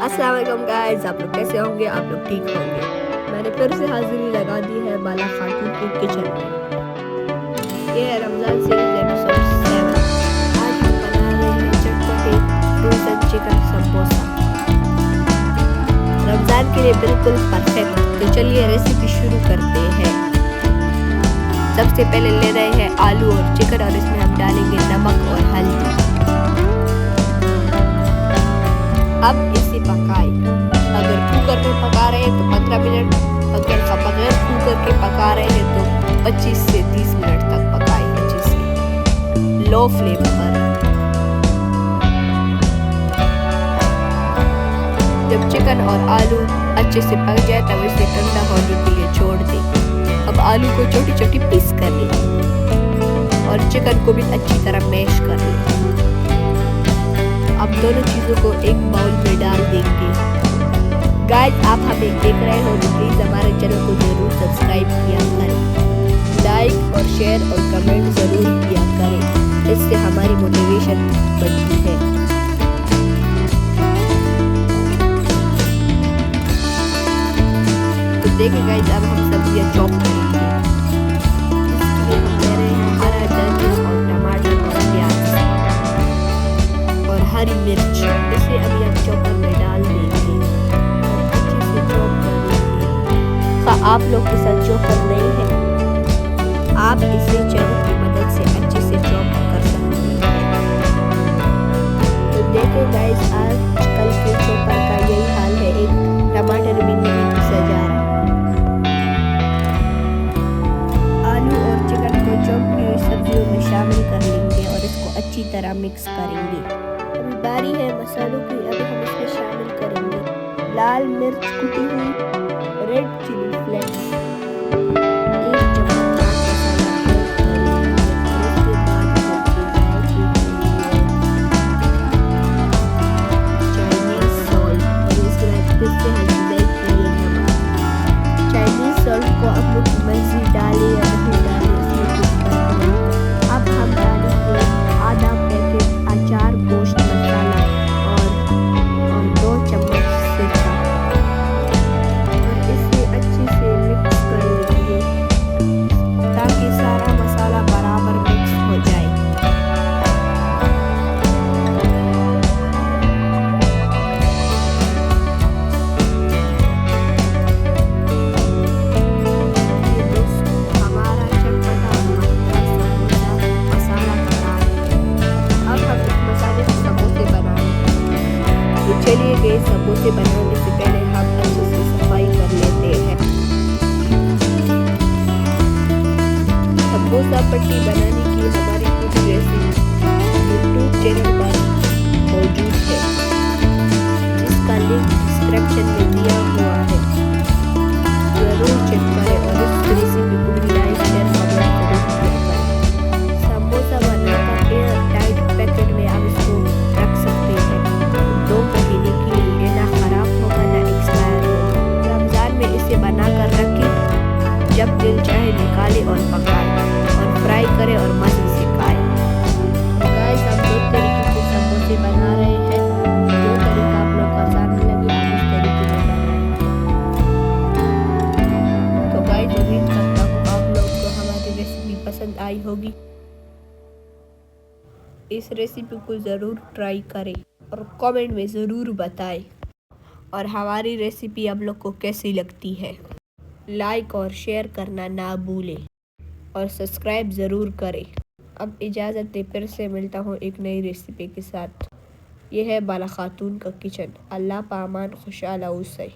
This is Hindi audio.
अस्सलाम वालेकुम गाइस, आप लोग कैसे होंगे? आप लोग ठीक होंगे। मैंने फिर से हाजिरी लगा दी है बाला खातून के किचन में। ये है रमज़ान सीरीज एपिसोड 7। आज हम बना रहे हैं चटपटे फ्रोज़न चिकन समोसा। रमज़ान के लिए बिल्कुल परफेक्ट। तो चलिए रेसिपी शुरू करते हैं। सबसे पहले ले रहे हैं आलू और चिकन और इसमें हम डालेंगे नमक और हल्दी। अब इसे पकाएं। अगर कुकर में पका रहे हैं तो 15 मिनट, अगर बगैर कुकर के पका रहे हैं तो 25 से 30 मिनट तक पकाएं अच्छे से लो फ्लेम पर। जब चिकन और आलू अच्छे से पक जाए तब इसे ठंडा होने के लिए छोड़ दें। अब आलू को छोटी छोटी पीस कर लें और चिकन को भी अच्छी तरह मैश कर लें। अब दोनों चीज़ों को एक बाउल में डाल देंगे। गाइस, आप हमें देख रहे हो तो प्लीज़ हमारे चैनल को जरूर सब्सक्राइब किया करें, लाइक और शेयर और कमेंट ज़रूर किया करें, इससे हमारी मोटिवेशन बढ़ती है। तो देखिए गाइस, अब हम सब्जियां चॉप करेंगे। इसके लिए हम ले रहे हैं हरा धनिया और टमाटर और प्याज और हरी मिर्च। इसे अभी हम चॉपर में डाल देंगे और अच्छे से चॉप कर लेंगे। आप लोग के साथ चॉपर नहीं है, आप इसे चम्मच की मदद से अच्छे से चॉप कर सकते हैं। तो देखो गाइस, आजकल के चॉपर का यही हाल है, एक टमाटर भी नहीं पीसा जा रहा। आलू और चिकन को चॉप की हुई सब्जियों में शामिल कर लेंगे और इसको अच्छी तरह मिक्स करेंगे। बारी है मसालों की। अभी हम इसमें शामिल करेंगे लाल मिर्च कुटी हुई, रेड चिली फ्लेक्स, 1 चम्मच चाट मसाला, चाइनीज सॉल्ट और इसके बाद फिर से हल्दी के लिए नमक। चाइनीज सॉल्ट को आप लोग मर्जी डालें या नहीं डालें, इसमें कुछ फर्क नहीं। अब हम डालेंगे आधा पैकेट अचार गोश्त मसाला और 2 चम्मच सिरका और इसे अच्छे से मिक्स कर लेंगे ताकि सारा मसाला बराबर मिक्स हो जाए। ये दोस्तों, हमारा चटपटा और मजेदार समोसा मसाला तैयार है। अब हम इस मसाले से समोसे बनाएंगे। तो चलिए गए, समोसे बनाने से पहले हम अच्छे से सफाई कर लेते हैं। समोसा पट्टी बनाने की हमारी पूरी रेसिपी यूट्यूब चैनल पर मौजूद है, जिसका लिंक डिस्क्रिप्शन में दिया हुआ है। जरूर चेक करें और इस रेसिपी को भी लाइक शेयर कमेंट जरूर किया करें। समोसा बनाकर एयर टाइट पैकेट में आप इसको रख सकते हैं 2 महीने के लिए, ना खराब होगा ना एक्सपायर होगा। रमज़ान में इसे बनाकर रखें, जब दिल चाहे निकालें और पकाएं और फ्राई करें और मज़े से खाएं। गाइस, हम 2 तरीके के समोसे बना रहे हैं। जो तरीका आप लोग को आसान लगे आप उस तरीके में बनाएं। तो गाइस, उम्मीद करता हूँ आप लोग को हमारी रेसिपी पसंद आई होगी। इस रेसिपी को ज़रूर ट्राई करें और कमेंट में ज़रूर बताएं और हमारी रेसिपी आप लोग को कैसी लगती है। लाइक और शेयर करना ना भूलें और सब्सक्राइब ज़रूर करें। अब इजाज़त दे, फिर से मिलता हूँ एक नई रेसिपी के साथ। यह है बाला खातून का किचन। अल्लाह पामान खुशहाल से।